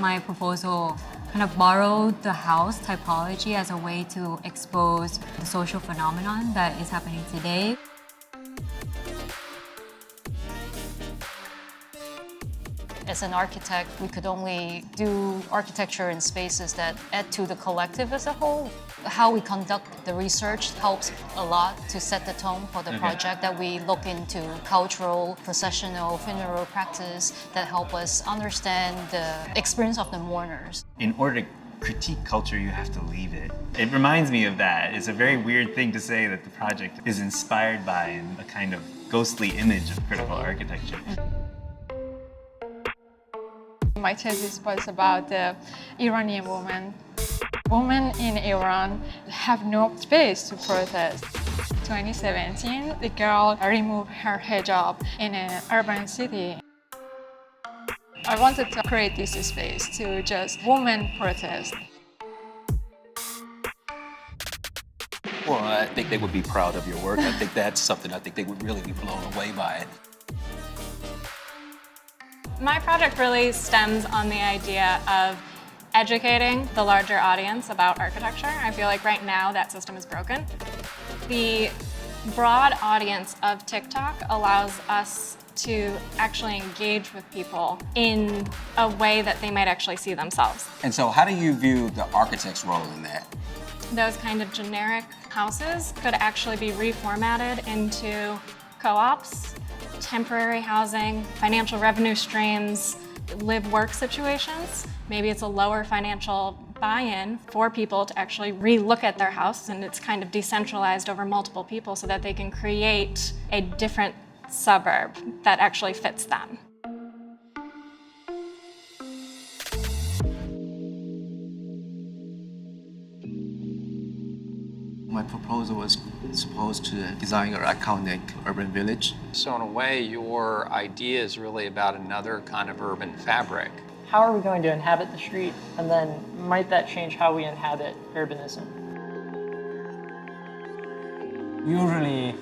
my proposal kind of borrowed the house typology as a way to expose the social phenomenon that is happening today. As an architect, we could only do architecture in spaces that add to the collective as a whole. How we conduct the research helps a lot to set the tone for the project, that we look into cultural, processional, funeral practice that help us understand the experience of the mourners. In order to critique culture, you have to leave it. It reminds me of that. It's a very weird thing to say that the project is inspired by a kind of ghostly image of critical architecture. My thesis was about the Iranian woman. Women in Iran have no space to protest. 2017, the girl removed her hijab in an urban city. I wanted to create this space to just women protest. Well, I think they would be proud of your work. I think that's something I think they would really be blown away by it. My project really stems on the idea of educating the larger audience about architecture. I feel like right now that system is broken. The broad audience of TikTok allows us to actually engage with people in a way that they might actually see themselves. And so how do you view the architect's role in that? Those kind of generic houses could actually be reformatted into co-ops, temporary housing, financial revenue streams, live-work situations. Maybe it's a lower financial buy-in for people to actually re-look at their house, and it's kind of decentralized over multiple people so that they can create a different suburb that actually fits them. My proposal was supposed to design an iconic urban village. So in a way, your idea is really about another kind of urban fabric. How are we going to inhabit the street? And then might that change how we inhabit urbanism? Usually,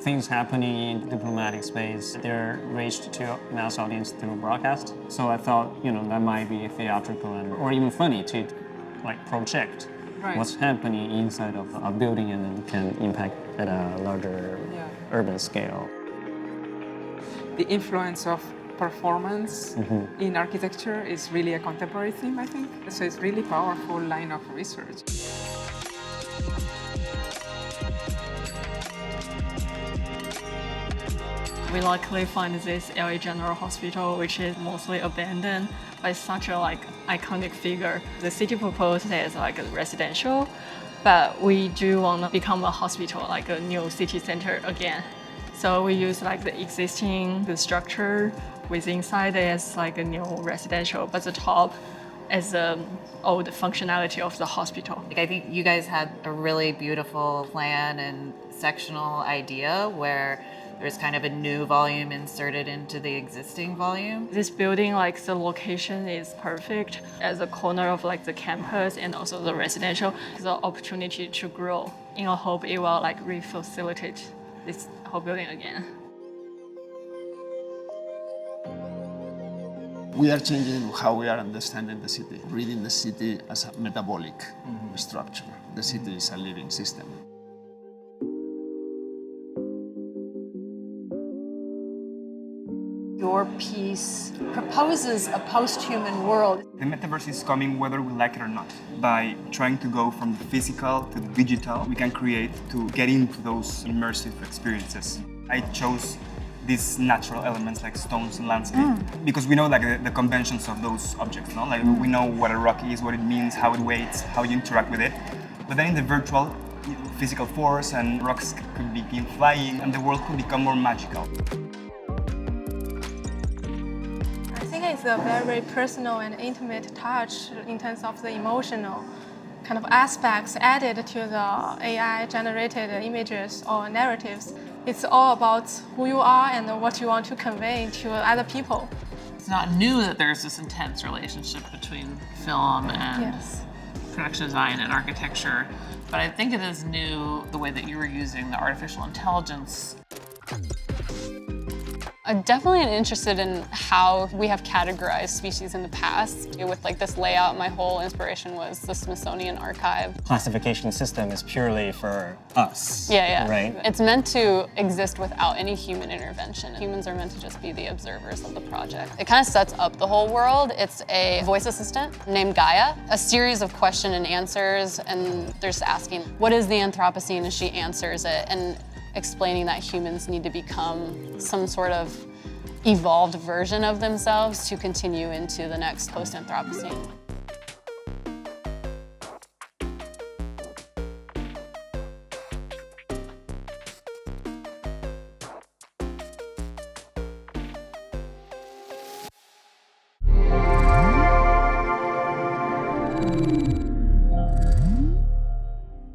things happening in diplomatic space, they're reached to mass audience through broadcast. So I thought, that might be theatrical or even funny to project what's happening inside of a building and then can impact at a larger urban scale. The influence of performance in architecture is really a contemporary theme, I think. So it's really powerful line of research. We luckily find this LA General Hospital, which is mostly abandoned by such a iconic figure. The city proposed it as a residential, but we do want to become a hospital, like a new city center again. So we use the existing structure with inside as a new residential, but the top as the old functionality of the hospital. I think you guys had a really beautiful plan and sectional idea where there's kind of a new volume inserted into the existing volume. This building, the location is perfect as a corner of the campus and also the residential. The opportunity to grow. In a hope it will refacilitate this whole building again. We are changing how we are understanding the city, reading the city as a metabolic structure. The city is a living system. Your piece proposes a post-human world. The metaverse is coming whether we like it or not. By trying to go from the physical to the digital, we can create to get into those immersive experiences. I chose these natural elements like stones and landscape because we know the conventions of those objects, no? We know what a rock is, what it means, how it weights, how you interact with it. But then in the virtual, physical force and rocks could begin flying and the world could become more magical. I think it's a very personal and intimate touch in terms of the emotional kind of aspects added to the AI-generated images or narratives. It's all about who you are and what you want to convey to other people. It's not new that there's this intense relationship between film and production design and architecture, but I think it is new the way that you were using the artificial intelligence. I'm definitely interested in how we have categorized species in the past. With like this layout, my whole inspiration was the Smithsonian Archive. Classification system is purely for us. Yeah. Right? It's meant to exist without any human intervention. Humans are meant to just be the observers of the project. It kind of sets up the whole world. It's a voice assistant named Gaia, a series of question and answers, and they're just asking, what is the Anthropocene? And she answers it, and explaining that humans need to become some sort of evolved version of themselves to continue into the next post-Anthropocene.